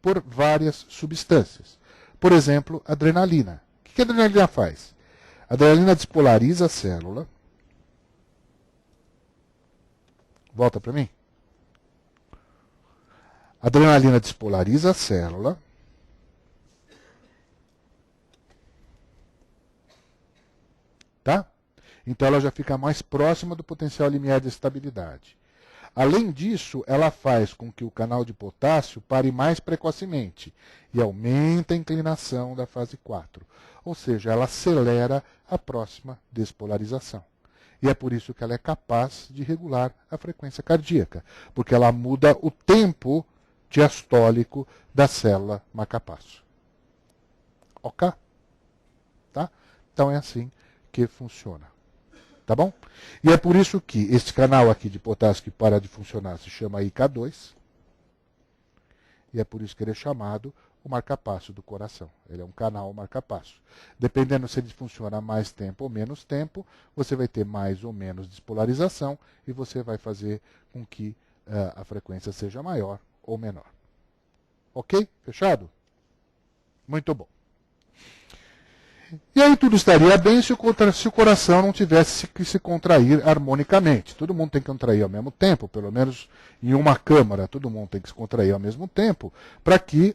por várias substâncias. Por exemplo, a adrenalina. O que a adrenalina faz? A adrenalina despolariza a célula. Volta para mim. A adrenalina despolariza a célula. Tá? Então ela já fica mais próxima do potencial limiar de estabilidade. Além disso, ela faz com que o canal de potássio pare mais precocemente e aumenta a inclinação da fase 4. Ou seja, ela acelera a próxima despolarização. E é por isso que ela é capaz de regular a frequência cardíaca, porque ela muda o tempo diastólico da célula marca-passo. Ok? Tá? Então é assim que funciona. Tá bom? E é por isso que este canal aqui de potássio que para de funcionar se chama IK2. E é por isso que ele é chamado o marca-passo do coração. Ele é um canal marca-passo. Dependendo se ele funciona mais tempo ou menos tempo, você vai ter mais ou menos despolarização e você vai fazer com que a frequência seja maior ou menor. Ok? Fechado? Muito bom. E aí tudo estaria bem se o coração não tivesse que se contrair harmonicamente. Todo mundo tem que contrair ao mesmo tempo, pelo menos em uma câmara, todo mundo tem que se contrair ao mesmo tempo, para que,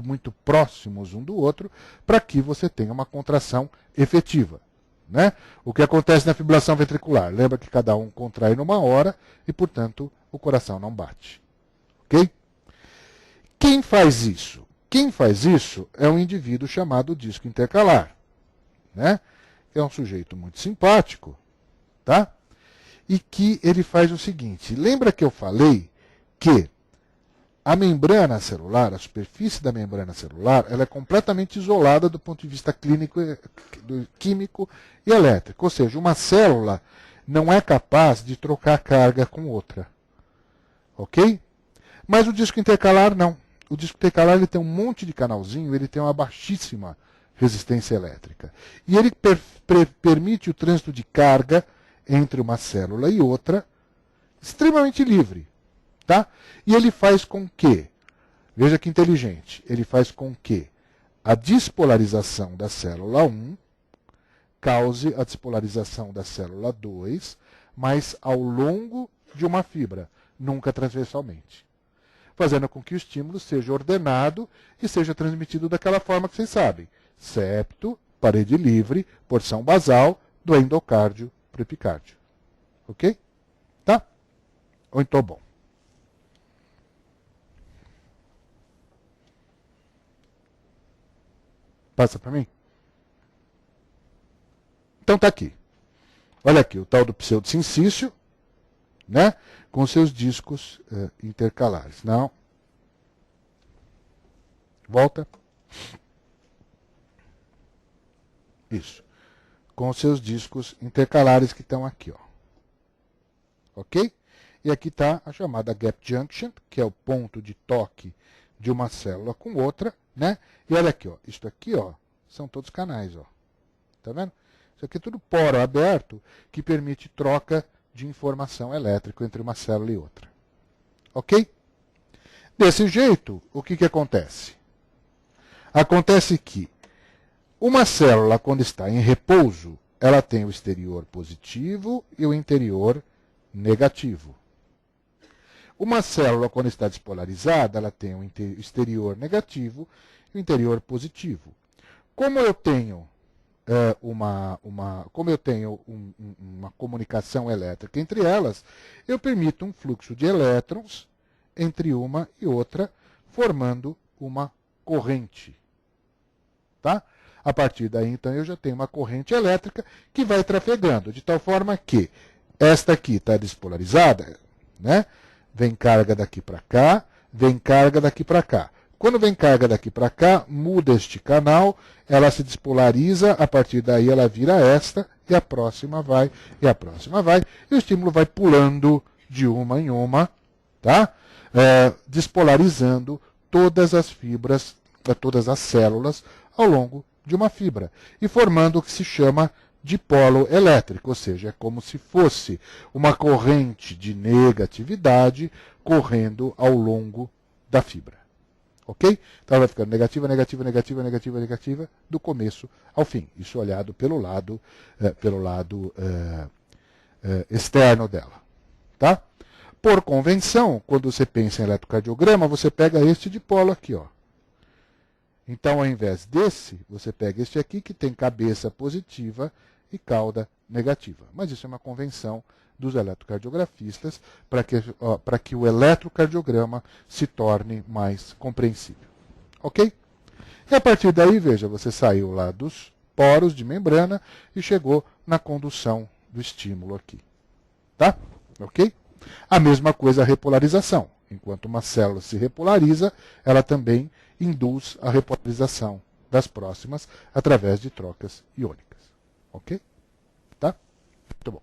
muito próximos um do outro, para que você tenha uma contração efetiva. Né? O que acontece na fibrilação ventricular? Lembra que cada um contrai numa hora e, portanto, o coração não bate. Ok? Quem faz isso? Quem faz isso é um indivíduo chamado disco intercalar. Né? É um sujeito muito simpático, tá? E que ele faz o seguinte. Lembra que eu falei que a membrana celular, a superfície da membrana celular, ela é completamente isolada do ponto de vista clínico, químico e elétrico. Ou seja, uma célula não é capaz de trocar carga com outra. Ok? Mas o disco intercalar não. O disco intercalar ele tem um monte de canalzinho, ele tem uma baixíssima resistência elétrica. E ele permite o trânsito de carga entre uma célula e outra extremamente livre. Tá? E ele faz com que, veja que inteligente, ele faz com que a despolarização da célula 1 cause a despolarização da célula 2, mas ao longo de uma fibra, nunca transversalmente. Fazendo com que o estímulo seja ordenado e seja transmitido daquela forma que vocês sabem. Septo, parede livre, porção basal, do endocárdio para o epicárdio. Ok? Tá? Muito bom. Passa para mim. Então está aqui. Olha aqui, o tal do pseudosincício, né? Com seus discos intercalares. Não. Volta. Isso. Com seus discos intercalares que estão aqui, ó. Ok? E aqui está a chamada gap junction, que é o ponto de toque de uma célula com outra, né? E olha aqui, ó, isto aqui, ó, são todos canais, ó. Tá vendo? Isso aqui é tudo poro aberto que permite troca de informação elétrica entre uma célula e outra. Ok? Desse jeito, o que acontece? Acontece que uma célula, quando está em repouso, ela tem o exterior positivo e o interior negativo. Uma célula, quando está despolarizada, ela tem o exterior negativo e o interior positivo. Como eu tenho uma comunicação elétrica entre elas, eu permito um fluxo de elétrons entre uma e outra, formando uma corrente. Tá? A partir daí, então, eu já tenho uma corrente elétrica que vai trafegando, de tal forma que esta aqui está despolarizada, né? Vem carga daqui para cá, vem carga daqui para cá. Quando vem carga daqui para cá, muda este canal, ela se despolariza, a partir daí ela vira esta, e a próxima vai, e a próxima vai, e o estímulo vai pulando de uma em uma, tá? Despolarizando todas as fibras, todas as células ao longo de uma fibra, e formando o que se chama dipolo elétrico, ou seja, é como se fosse uma corrente de negatividade correndo ao longo da fibra. Ok? Então ela vai ficando negativa, negativa, negativa, negativa, negativa, do começo ao fim. Isso olhado pelo lado externo dela. Tá? Por convenção, quando você pensa em eletrocardiograma, você pega este dipolo aqui, ó. Então, ao invés desse, você pega este aqui, que tem cabeça positiva e cauda negativa. Mas isso é uma convenção dos eletrocardiografistas para que o eletrocardiograma se torne mais compreensível. Ok? E a partir daí, veja, você saiu lá dos poros de membrana e chegou na condução do estímulo aqui. Tá? Ok? A mesma coisa a repolarização. Enquanto uma célula se repolariza, ela também induz a repolarização das próximas através de trocas iônicas. Ok? Tá? Muito bom.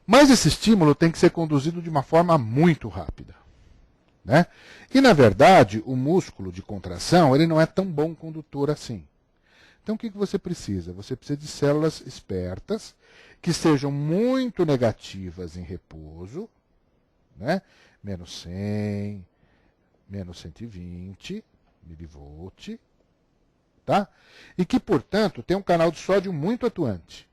Mas esse estímulo tem que ser conduzido de uma forma muito rápida. Né? E, na verdade, o músculo de contração ele não é tão bom condutor assim. Então, o que você precisa? Você precisa de células espertas, que sejam muito negativas em repouso, né? Menos 100, menos 120 milivolt, tá? E que, portanto, tem um canal de sódio muito atuante.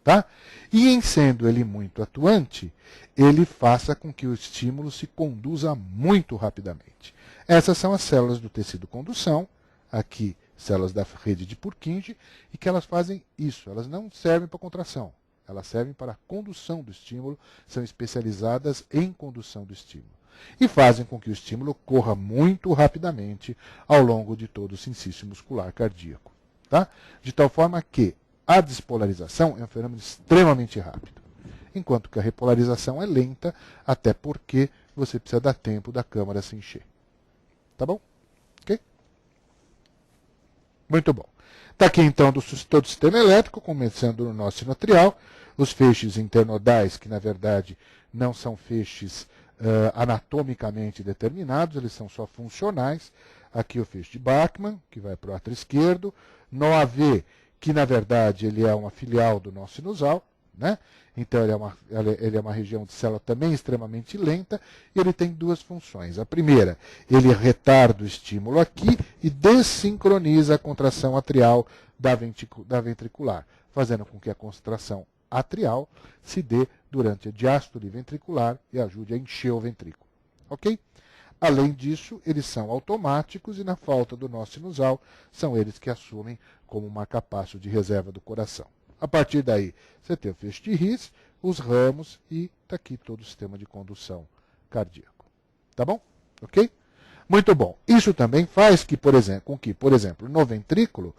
Tá? E em sendo ele muito atuante, ele faça com que o estímulo se conduza muito rapidamente. Essas são as células do tecido condução, aqui células da rede de Purkinje, e que elas fazem isso, elas não servem para contração, elas servem para a condução do estímulo, são especializadas em condução do estímulo. E fazem com que o estímulo corra muito rapidamente ao longo de todo o sincício muscular cardíaco. Tá? De tal forma que a despolarização é um fenômeno extremamente rápido, enquanto que a repolarização é lenta, até porque você precisa dar tempo da câmara se encher. Tá bom? Ok? Muito bom. Está aqui então todo o sistema elétrico, começando no nó sinoatrial, os feixes internodais, que na verdade não são feixes anatomicamente determinados, eles são só funcionais. Aqui o feixe de Bachmann, que vai para o átrio esquerdo, nó AV, que na verdade ele é uma filial do nó sinusal, né? Então ele é uma região de célula também extremamente lenta, e ele tem duas funções. A primeira, ele retarda o estímulo aqui e dessincroniza a contração atrial da ventricular, fazendo com que a contração atrial se dê durante a diástole ventricular e ajude a encher o ventrículo. Ok? Além disso, eles são automáticos e, na falta do nó sinusal, são eles que assumem como marcapasso de reserva do coração. A partir daí, você tem o feixe de His, os ramos e está aqui todo o sistema de condução cardíaco. Tá bom? Ok? Muito bom. Isso também faz que, por exemplo, no ventrículo,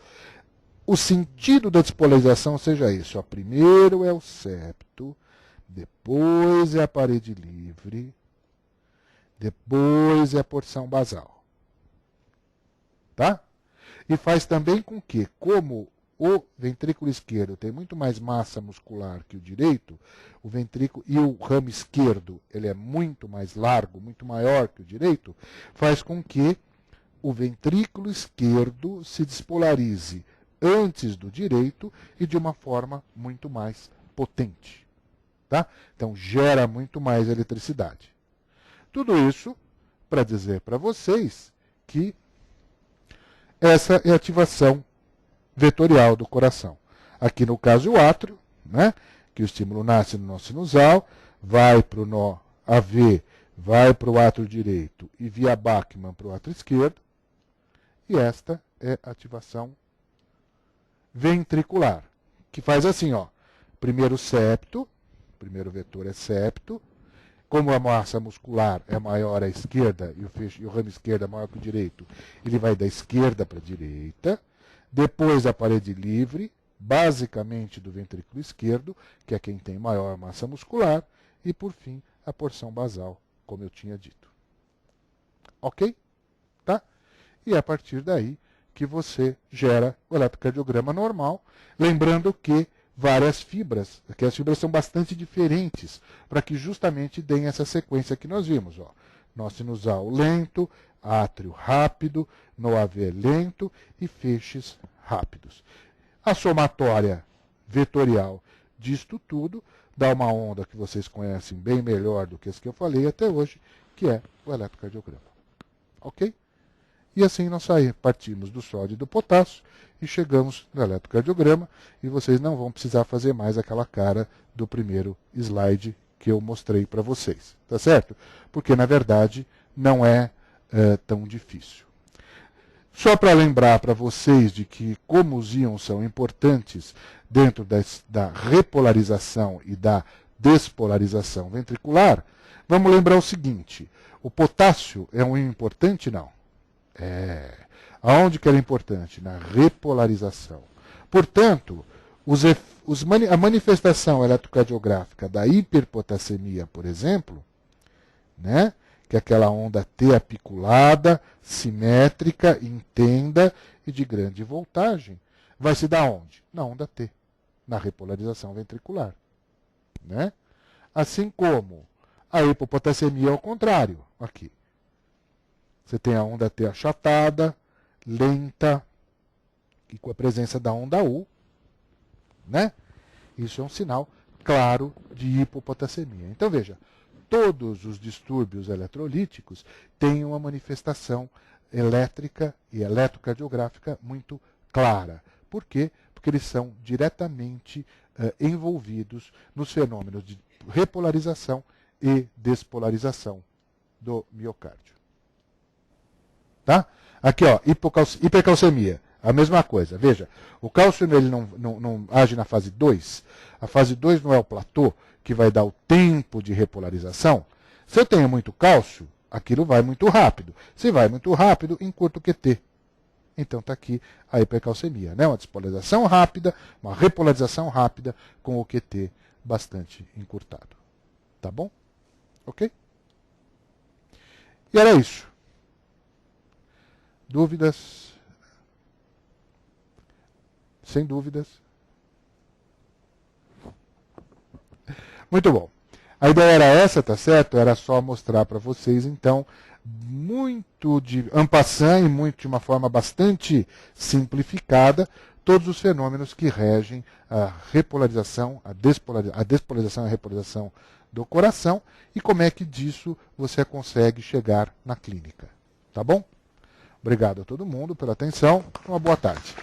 o sentido da despolarização seja esse. Ó. Primeiro é o septo, depois é a parede livre, depois é a porção basal. Tá? E faz também com que, como o ventrículo esquerdo tem muito mais massa muscular que o direito, o ventrículo e o ramo esquerdo ele é muito mais largo, muito maior que o direito, faz com que o ventrículo esquerdo se despolarize antes do direito e de uma forma muito mais potente. Tá? Então, gera muito mais eletricidade. Tudo isso para dizer para vocês que essa é a ativação vetorial do coração. Aqui no caso o átrio, né, que o estímulo nasce no nó sinusal, vai para o nó AV, vai para o átrio direito e via Bachmann para o átrio esquerdo. E esta é a ativação ventricular, que faz assim, ó, primeiro septo, primeiro vetor é septo, como a massa muscular é maior à esquerda e o ramo esquerdo é maior que o direito, ele vai da esquerda para a direita, depois a parede livre, basicamente do ventrículo esquerdo, que é quem tem maior massa muscular, e por fim a porção basal, como eu tinha dito. Ok? Tá? E é a partir daí que você gera o eletrocardiograma normal, lembrando que várias fibras, que as fibras são bastante diferentes, para que justamente deem essa sequência que nós vimos. Ó. Nó sinusal lento, átrio rápido, nó AV lento e feixes rápidos. A somatória vetorial disto tudo dá uma onda que vocês conhecem bem melhor do que as que eu falei até hoje, que é o eletrocardiograma. Ok? E assim nós partimos do sódio e do potássio e chegamos no eletrocardiograma e vocês não vão precisar fazer mais aquela cara do primeiro slide que eu mostrei para vocês, tá certo? Porque na verdade não é tão difícil. Só para lembrar para vocês de que como os íons são importantes dentro da repolarização e da despolarização ventricular, vamos lembrar o seguinte, o potássio é um íon importante? Não. Aonde que era importante? Na repolarização. Portanto, a manifestação eletrocardiográfica da hiperpotassemia, por exemplo, né, que é aquela onda T apiculada, simétrica, intenda e de grande voltagem, vai se dar onde? Na onda T, na repolarização ventricular. Né? Assim como a hipopotassemia ao contrário, aqui. Você tem a onda T achatada, lenta, e com a presença da onda U, né? Isso é um sinal claro de hipopotassemia. Então, veja, todos os distúrbios eletrolíticos têm uma manifestação elétrica e eletrocardiográfica muito clara. Por quê? Porque eles são diretamente envolvidos nos fenômenos de repolarização e despolarização do miocárdio. Tá? Aqui, ó, hipercalcemia, a mesma coisa. Veja, o cálcio ele não age na fase 2. A fase 2 não é o platô que vai dar o tempo de repolarização. Se eu tenho muito cálcio, aquilo vai muito rápido. Se vai muito rápido, encurta o QT. Então está aqui a hipercalcemia, né? Uma despolarização rápida, uma repolarização rápida com o QT bastante encurtado. Tá bom? Ok? E era isso. Dúvidas? Sem dúvidas? Muito bom. A ideia era essa, tá certo? Era só mostrar para vocês, então, muito de en passant e muito de uma forma bastante simplificada, todos os fenômenos que regem a repolarização, a despolarização e a repolarização do coração e como é que disso você consegue chegar na clínica. Tá bom? Obrigado a todo mundo pela atenção. Uma boa tarde.